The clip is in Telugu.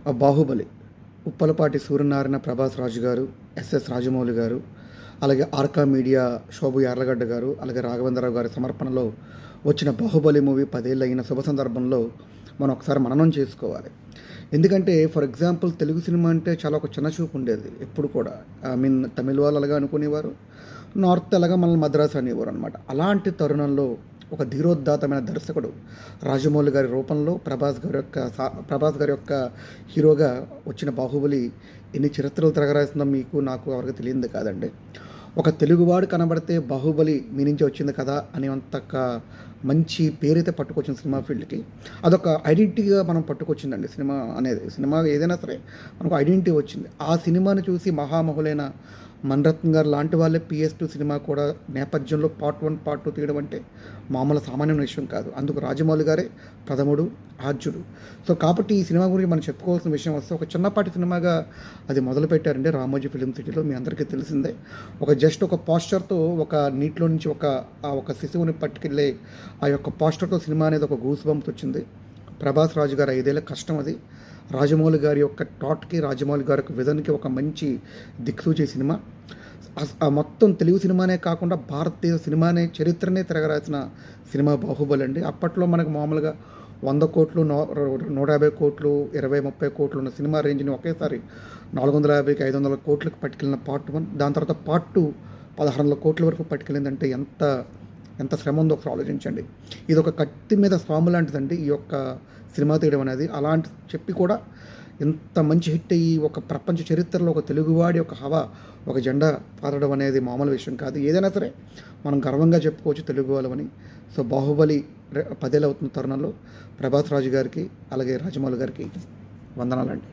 ఆ 'బాహుబలి' ఉప్పలపాటి సూర్యనారాయణ ప్రభాస్ రాజు గారు, ఎస్ఎస్ రాజమౌళి గారు, అలాగే ఆర్కా మీడియా శోభు యార్లగడ్డ గారు, అలాగే రాఘవేంద్రరావు గారి సమర్పణలో వచ్చిన 'బాహుబలి' మూవీ 10 ఏళ్ళు అయిన శుభ సందర్భంలో మనం ఒకసారి మననం చేసుకోవాలి. ఎందుకంటే ఫర్ ఎగ్జాంపుల్ తెలుగు సినిమా అంటే చాలా ఒక చిన్న చూపు ఉండేది ఎప్పుడు కూడా. ఐ మీన్ తమిళ వాళ్ళు అలాగా అనుకునేవారు, నార్త్ అలాగా మనల్ని మద్రాసు అనేవారు అనమాట. అలాంటి తరుణంలో ఒక ధీరోద్దాతమైన దర్శకుడు రాజమౌళి గారి రూపంలో ప్రభాస్ గారి యొక్క హీరోగా వచ్చిన 'బాహుబలి' ఎన్ని చరిత్రలు తిరగరాస్తుందో మీకు నాకు ఎవరికి తెలియదు కాదండి. ఒక తెలుగువాడు కనబడితే 'బాహుబలి' మీ నుంచి వచ్చింది కదా అనేంత మంచి పేరైతే పట్టుకొచ్చిన సినిమా ఫీల్డ్కి. అదొక ఐడెంటిటీగా మనం పట్టుకొచ్చిందండి సినిమా అనేది. సినిమా ఏదైనా సరే మనకు ఐడెంటిటీ వచ్చింది. ఆ సినిమాని చూసి మహామహులైన మణిరత్నం గారు లాంటి వాళ్ళే PS2 సినిమా కూడా నేపథ్యంలో పార్ట్ 1, పార్ట్ 2 తీయడం అంటే మామూలు సామాన్యమైన విషయం కాదు. అందుకు రాజమౌళి గారే ప్రథముడు, ఆద్యుడు. సో కాబట్టి ఈ సినిమా గురించి మనం చెప్పుకోవాల్సిన విషయం వస్తే ఒక చిన్నపాటి సినిమాగా అది మొదలుపెట్టారండి రామోజీ ఫిలిం సిటీలో. మీ అందరికీ తెలిసిందే. జస్ట్ ఒక పోస్టర్తో ఒక నీటిలో నుంచి ఒక శిశువుని పట్టుకెళ్ళే ఆ యొక్క పోస్టర్తో సినిమా అనేది ఒక గూస్ బంప్స్ వచ్చింది. ప్రభాస్ రాజు గారు 5 ఏళ్ల కష్టం అది. రాజమౌళి గారి యొక్క థాట్కి, రాజమౌళి గారి యొక్క విజన్కి ఒక మంచి దిక్సూచే సినిమా. ఆ మొత్తం తెలుగు సినిమానే కాకుండా భారతదేశ సినిమానే చరిత్రనే తిరగరాసిన సినిమా 'బాహుబలి' అండి. అప్పట్లో మనకు మామూలుగా 100 కోట్లు, 150 కోట్లు, 20, 30 కోట్లు ఉన్న సినిమా రేంజ్ని ఒకేసారి 450కి 500 కోట్లకు పట్టుకెళ్ళిన పార్ట్ 1. దాని తర్వాత పార్ట్ 2 1600 కోట్ల వరకు పట్టుకెళ్ళిందంటే ఎంత శ్రమ ఉందో ఒకసారి ఆలోచించండి. ఇది ఒక కత్తి మీద స్వాము లాంటిదండి ఈ యొక్క సినిమా తీయడం అనేది. అలాంటి చెప్పి కూడా ఇంత మంచి హిట్ అయ్యి ఒక ప్రపంచ చరిత్రలో ఒక తెలుగువాడి ఒక హవా, ఒక జెండా పాతడం అనేది మామూలు విషయం కాదు. ఏదైనా సరే మనం గర్వంగా చెప్పుకోవచ్చు తెలుగు వాళ్ళమని. సో 'బాహుబలి' 10 ఏళ్ళు అవుతున్న తరుణంలో ప్రభాస్ రాజు గారికి అలాగే రాజమౌళి గారికి వందనాలండి.